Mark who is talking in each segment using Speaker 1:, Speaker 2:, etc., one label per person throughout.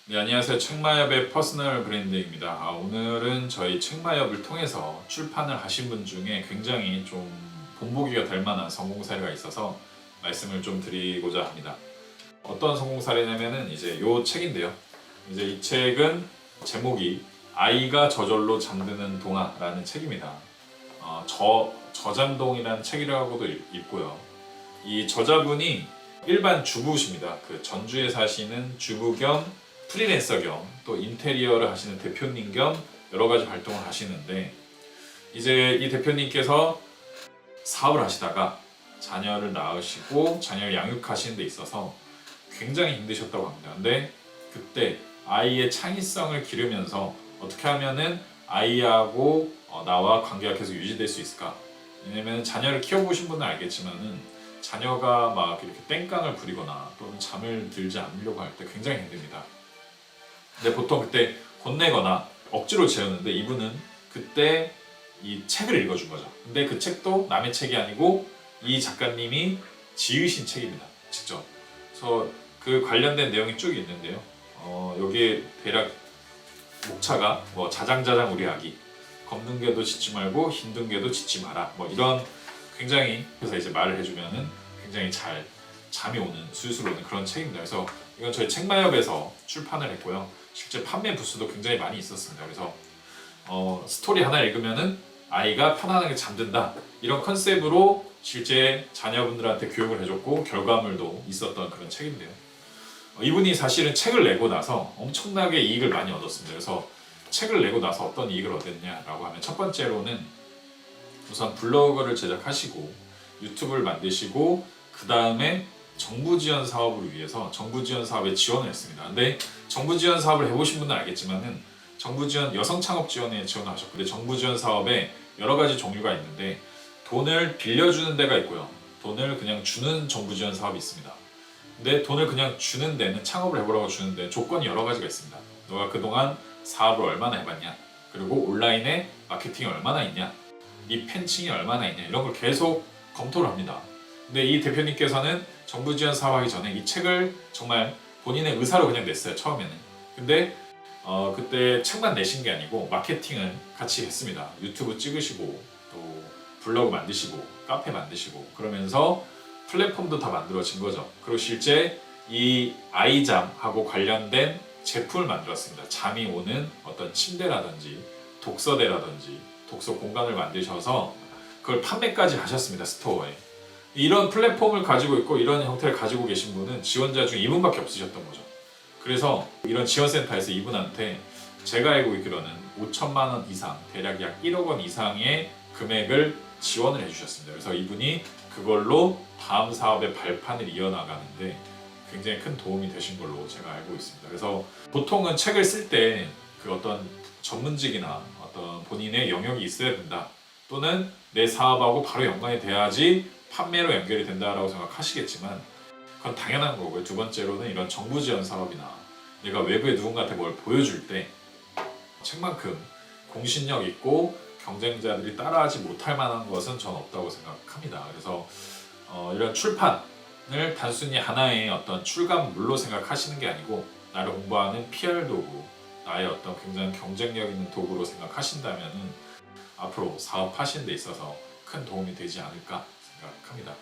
Speaker 1: 네, 안녕하세요. 책마협의 퍼스널 브랜드입니다. 오늘은 저희 책마협을 통해서 출판을 하신 분 중에 굉장히 좀 본보기가 될 만한 성공 사례가 있어서 말씀을 좀 드리고자 합니다. 어떤 성공 사례냐면은 이제 요 책인데요. 이제 이 책은 제목이 아이가 저절로 잠드는 동화라는 책입니다. 저잠동이라는 책이라고도 있고요. 이 저자분이 일반 주부십니다. 그 전주에 사시는 주부 겸 프리랜서 겸 또 인테리어를 하시는 대표님 겸 여러 가지 활동을 하시는데, 이제 이 대표님께서 사업을 하시다가 자녀를 낳으시고 자녀를 양육하시는 데 있어서 굉장히 힘드셨다고 합니다. 근데 그때 아이의 창의성을 기르면서 어떻게 하면은 아이하고 나와 관계가 계속 유지될 수 있을까? 왜냐면 자녀를 키워보신 분은 알겠지만은 자녀가 막 이렇게 땡깡을 부리거나 또는 잠을 들지 않으려고 할 때 굉장히 힘듭니다. 근데 보통 그때 혼내거나 억지로 재우는데, 이분은 그때 이 책을 읽어준 거죠. 근데 그 책도 남의 책이 아니고 이 작가님이 지으신 책입니다. 직접. 그래서 그 관련된 내용이 쭉 있는데요. 여기에 대략 목차가 뭐 자장자장 우리 아기, 검는 개도 짖지 말고 힘든 개도 짖지 마라, 뭐 이런 굉장히, 그래서 이제 말을 해주면은 굉장히 잘 잠이 오는, 술술 오는 그런 책입니다. 그래서 이건 저희 책마협에서 출판을 했고요. 실제 판매 부수도 굉장히 많이 있었습니다. 그래서 스토리 하나 읽으면은 아이가 편안하게 잠든다, 이런 컨셉으로 실제 자녀분들한테 교육을 해줬고 결과물도 있었던 그런 책인데요. 이분이 사실은 책을 내고 나서 엄청나게 이익을 많이 얻었습니다. 그래서 책을 내고 나서 어떤 이익을 얻었냐라고 하면, 첫 번째로는 우선 블로그를 제작하시고 유튜브를 만드시고 그 다음에 정부 지원 사업을 위해서 정부 지원 사업에 지원을 했습니다. 근데 정부 지원 사업을 해보신 분은 알겠지만은 정부 지원, 여성 창업 지원에 지원을 하셨고, 근데 정부 지원 사업에 여러 가지 종류가 있는데 돈을 빌려주는 데가 있고요. 돈을 그냥 주는 정부 지원 사업이 있습니다. 근데 돈을 그냥 주는 데는, 창업을 해보라고 주는데 조건이 여러 가지가 있습니다. 너가 그동안 사업을 얼마나 해봤냐, 그리고 온라인에 마케팅이 얼마나 있냐, 네 팬층이 얼마나 있냐, 이런 걸 계속 검토를 합니다. 근데 이 대표님께서는 정부 지원 사업하기 전에 이 책을 정말 본인의 의사로 그냥 냈어요, 처음에는. 근데 그때 책만 내신 게 아니고 마케팅을 같이 했습니다. 유튜브 찍으시고 또 블로그 만드시고 카페 만드시고 그러면서 플랫폼도 다 만들어진 거죠. 그리고 실제 이 아이잠하고 관련된 제품을 만들었습니다. 잠이 오는 어떤 침대라든지 독서대라든지 독서 공간을 만드셔서 그걸 판매까지 하셨습니다, 스토어에. 이런 플랫폼을 가지고 있고 이런 형태를 가지고 계신 분은 지원자 중에 이분밖에 없으셨던 거죠. 그래서 이런 지원센터에서 이분한테 제가 알고 있기로는 5천만 원 이상, 대략 약 1억 원 이상의 금액을 지원을 해주셨습니다. 그래서 이분이 그걸로 다음 사업의 발판을 이어나가는데 굉장히 큰 도움이 되신 걸로 제가 알고 있습니다. 그래서 보통은 책을 쓸 때 그 어떤 전문직이나 어떤 본인의 영역이 있어야 된다, 또는 내 사업하고 바로 연관이 돼야지 판매로 연결이 된다라고 생각하시겠지만 그건 당연한 거고요. 두 번째로는 이런 정부 지원 사업이나 내가 외부에 누군가한테 뭘 보여줄 때 책만큼 공신력 있고 경쟁자들이 따라하지 못할 만한 것은 전 없다고 생각합니다. 그래서 이런 출판을 단순히 하나의 어떤 출간물로 생각하시는 게 아니고 나를 홍보하는 PR 도구, 나의 어떤 굉장히 경쟁력 있는 도구로 생각하신다면은 앞으로 사업하시는 데 있어서 큰 도움이 되지 않을까 생각합니다.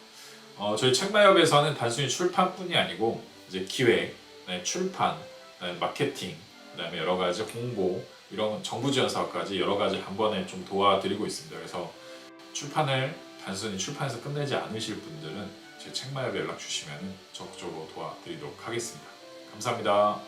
Speaker 1: 저희 책마협에서는 단순히 출판뿐이 아니고 이제 기획, 출판, 마케팅, 그다음에 여러 가지 홍보, 이런 정부 지원 사업까지 여러 가지 한 번에 좀 도와드리고 있습니다. 그래서 출판을 단순히 출판에서 끝내지 않으실 분들은 저희 책마협에 연락 주시면 적극적으로 도와드리도록 하겠습니다. 감사합니다.